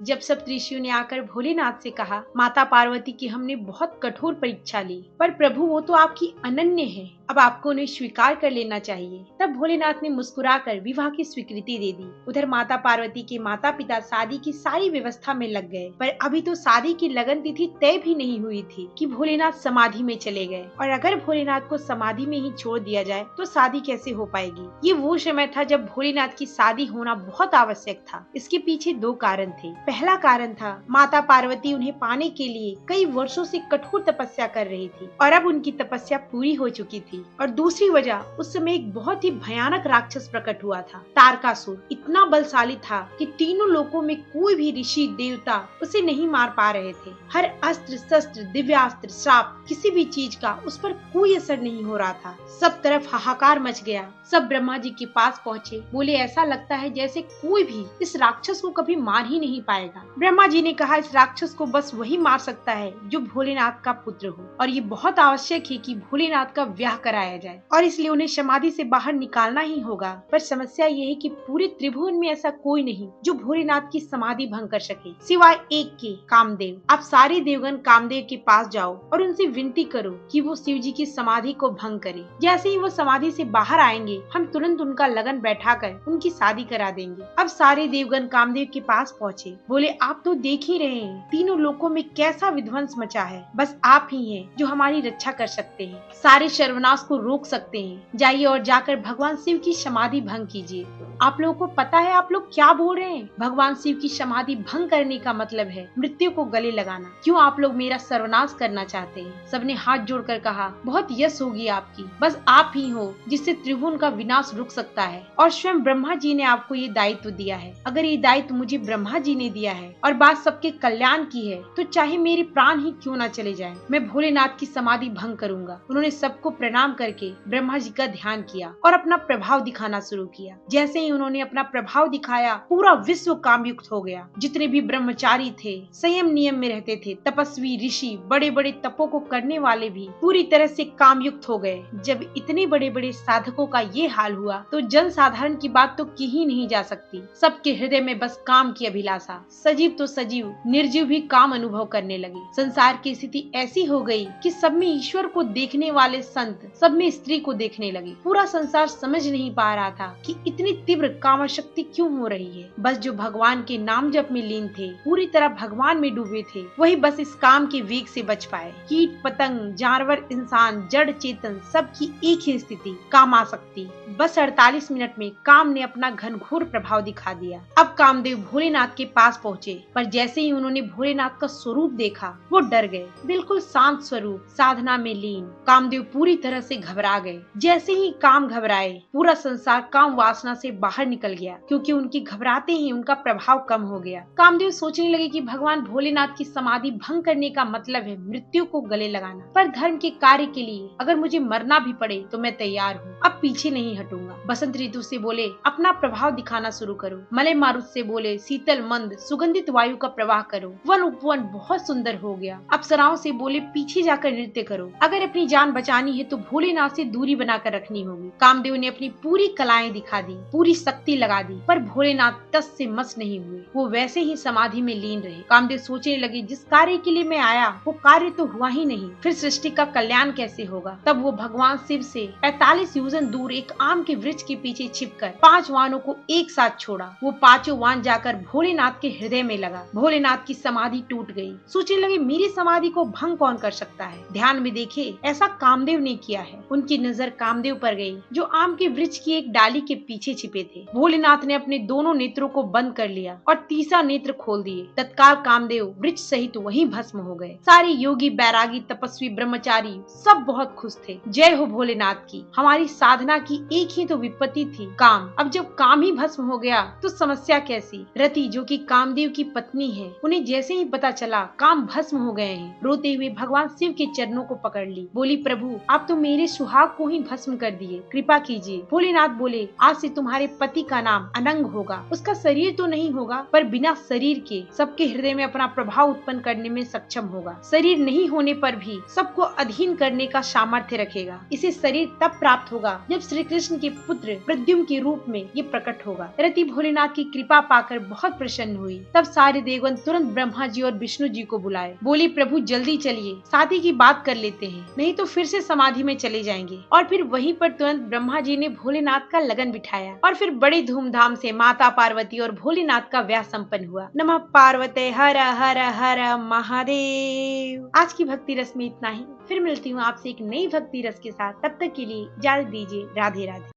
जब सब ऋषियों ने आकर भोलेनाथ से कहा, माता पार्वती की हमने बहुत कठोर परीक्षा ली, पर प्रभु वो तो आपकी अनन्य है, अब आपको उन्हें स्वीकार कर लेना चाहिए। तब भोलेनाथ ने मुस्कुराकर विवाह की स्वीकृति दे दी। उधर माता पार्वती के माता पिता शादी की सारी व्यवस्था में लग गए, पर अभी तो शादी की लगन तिथि तय भी नहीं हुई थी कि भोलेनाथ समाधि में चले गए, और अगर भोलेनाथ को समाधि में ही छोड़ दिया जाए तो शादी कैसे हो पाएगी। ये वो समय था जब भोलेनाथ की शादी होना बहुत आवश्यक था। इसके पीछे दो कारण थे। पहला कारण था माता पार्वती उन्हें पाने के लिए कई वर्षों से कठोर तपस्या कर रही थी, और अब उनकी तपस्या पूरी हो चुकी थी। और दूसरी वजह, उस समय एक बहुत ही भयानक राक्षस प्रकट हुआ था। तारकासुर इतना बलशाली था कि तीनों लोकों में कोई भी ऋषि देवता उसे नहीं मार पा रहे थे। हर अस्त्र शस्त्र दिव्यास्त्र श्राप किसी भी चीज का उस पर कोई असर नहीं हो रहा था। सब तरफ हाहाकार मच गया। सब ब्रह्मा जी के पास पहुँचे। बोले, ऐसा लगता है जैसे कोई भी इस राक्षस को कभी मार ही नहीं पाएगा। ब्रह्मा जी ने कहा, इस राक्षस को बस वही मार सकता है जो भोलेनाथ का पुत्र हो, और ये बहुत आवश्यक है कि भोलेनाथ का ब्याह कराया जाए, और इसलिए उन्हें समाधि से बाहर निकालना ही होगा। पर समस्या ये है कि पूरे त्रिभुवन में ऐसा कोई नहीं जो भोलेनाथ की समाधि भंग कर सके, सिवाय एक के, कामदेव। आप सारे देवगण कामदेव के पास जाओ और उनसे विनती करो कि वो शिव जी की समाधि को भंग करे। जैसे ही वो समाधि से बाहर आएंगे, हम तुरंत उनका लगन बैठाकर उनकी शादी करा देंगे। अब सारे देवगण कामदेव के पास पहुँचे। बोले, आप तो देख ही रहे हैं तीनों लोकों में कैसा विध्वंस मचा है, बस आप ही हैं जो हमारी रक्षा कर सकते हैं, सारे सर्वनाश को रोक सकते हैं। जाइए और जाकर भगवान शिव की समाधि भंग कीजिए। आप लोगों को पता है आप लोग क्या बोल रहे हैं? भगवान शिव की समाधि भंग करने का मतलब है मृत्यु को गले लगाना। क्यों आप लोग मेरा सर्वनाश करना चाहते हैं? सबने हाथ जोड़कर कहा, बहुत यश होगी आपकी, बस आप ही हो जिससे त्रिभुवन का विनाश रुक सकता है, और स्वयं ब्रह्मा जी ने आपको ये दायित्व दिया है। अगर ये दायित्व मुझे ब्रह्मा जी ने दिया है और बात सबके कल्याण की है, तो चाहे मेरे प्राण ही क्यों न चले जाएं, मैं भोलेनाथ की समाधि भंग करूंगा। उन्होंने सबको प्रणाम करके ब्रह्मा जी का ध्यान किया और अपना प्रभाव दिखाना शुरू किया। जैसे ही उन्होंने अपना प्रभाव दिखाया, पूरा विश्व कामयुक्त हो गया। जितने भी ब्रह्मचारी थे, संयम नियम में रहते थे, तपस्वी ऋषि, बड़े बड़े तपों को करने वाले भी पूरी तरह से कामयुक्त हो गए। जब इतने बड़े बड़े साधकों का ये हाल हुआ, तो जन साधारण की बात तो की ही नहीं जा सकती। सबके हृदय में बस काम की अभिलाषा। सजीव तो सजीव, निर्जीव भी काम अनुभव करने लगे। संसार की स्थिति ऐसी हो गई कि सब में ईश्वर को देखने वाले संत सब में स्त्री को देखने लगे। पूरा संसार समझ नहीं पा रहा था कि इतनी तीव्र काम शक्ति क्यों हो रही है। बस जो भगवान के नाम जप में लीन थे, पूरी तरह भगवान में डूबे थे, वही बस इस काम के वेग से बच पाए। कीट पतंग, जानवर, इंसान, जड़ चेतन, सबकी एक ही स्थिति, काम आसक्ति। बस 48 मिनट में काम ने अपना घनघोर प्रभाव दिखा दिया। अब कामदेव भोलेनाथ के पास पहुँचे, पर जैसे ही उन्होंने भोलेनाथ का स्वरूप देखा, वो डर गए। बिल्कुल शांत स्वरूप, साधना में लीन। कामदेव पूरी तरह से घबरा गए। जैसे ही काम घबराए, पूरा संसार काम वासना से बाहर निकल गया, क्योंकि उनकी घबराते ही उनका प्रभाव कम हो गया। कामदेव सोचने लगे कि भगवान भोलेनाथ की समाधि भंग करने का मतलब है मृत्यु को गले लगाना, पर धर्म के कार्य के लिए अगर मुझे मरना भी पड़े तो मैं तैयार हूँ, अब पीछे नहीं हटूंगा। बसंत ऋतु से बोले, अपना प्रभाव दिखाना शुरू करो। मलय मारुत से बोले, शीतल मंद सुगंधित वायु का प्रवाह करो। वन उपवन बहुत सुंदर हो गया। अप्सराओं से बोले, पीछे जाकर नृत्य करो। अगर अपनी जान बचानी है तो भोलेनाथ से दूरी बनाकर रखनी होगी। कामदेव ने अपनी पूरी कलाएं दिखा दी, पूरी शक्ति लगा दी, पर भोलेनाथ टस से मस नहीं हुए। वो वैसे ही समाधि में लीन रहे। कामदेव सोचने लगे, जिस कार्य के लिए मैं आया वो कार्य तो हुआ ही नहीं, फिर सृष्टि का कल्याण कैसे होगा। तब वो भगवान शिव से 45 योजन दूर एक आम के वृक्ष के पीछे छिपकर 5 वाहनों को एक साथ छोड़ा। वो 5 वाहन जाकर भोलेनाथ के हृदय में लगा। भोलेनाथ की समाधि टूट गई। सोचने लगे, मेरी समाधि को भंग कौन कर सकता है। ध्यान में देखे, ऐसा कामदेव ने किया है। उनकी नजर कामदेव पर गई, जो आम के वृक्ष की एक डाली के पीछे छिपे थे। भोलेनाथ ने अपने दोनों नेत्रों को बंद कर लिया और तीसरा नेत्र खोल दिए। तत्काल कामदेव वृक्ष सहित वहीं भस्म हो गए। सारे योगी, बैरागी, तपस्वी, ब्रह्मचारी सब बहुत खुश थे। जय हो भोलेनाथ की। हमारी साधना की एक ही तो विपत्ति थी, काम। अब जब काम ही भस्म हो गया तो समस्या कैसी। रति, जो कि कामदेव की पत्नी है, उन्हें जैसे ही पता चला काम भस्म हो गए हैं, रोते हुए भगवान शिव के चरणों को पकड़ ली। बोली, प्रभु आप तो मेरे सुहाग को ही भस्म कर दिए, कृपा कीजिए। भोलेनाथ बोले, आज से तुम्हारे पति का नाम अनंग होगा। उसका शरीर तो नहीं होगा, पर बिना शरीर के सबके हृदय में अपना प्रभाव उत्पन्न करने में सक्षम होगा। शरीर नहीं होने पर भी सबको अधीन करने का सामर्थ्य रखेगा। इसे शरीर तब प्राप्त होगा जब श्री कृष्ण के पुत्र प्रद्युम्न के रूप में ये प्रकट होगा। रति भोलेनाथ की कृपा पाकर बहुत प्रसन्न हुई। हुई। तब सारे देवगण तुरंत ब्रह्मा जी और विष्णु जी को बुलाए। बोली, प्रभु जल्दी चलिए, शादी की बात कर लेते हैं, नहीं तो फिर से समाधि में चले जाएंगे। और फिर वहीं पर तुरंत ब्रह्मा जी ने भोलेनाथ का लगन बिठाया और फिर बड़ी धूमधाम से माता पार्वती और भोलेनाथ का ब्याह संपन्न हुआ। नमः पार्वते हर हर हर महादेव। आज की भक्ति रस में इतना ही। फिर मिलती हूँ आपसे एक नई भक्ति रस के साथ। तब तक के लिए इजाजत दीजिए। राधे राधे।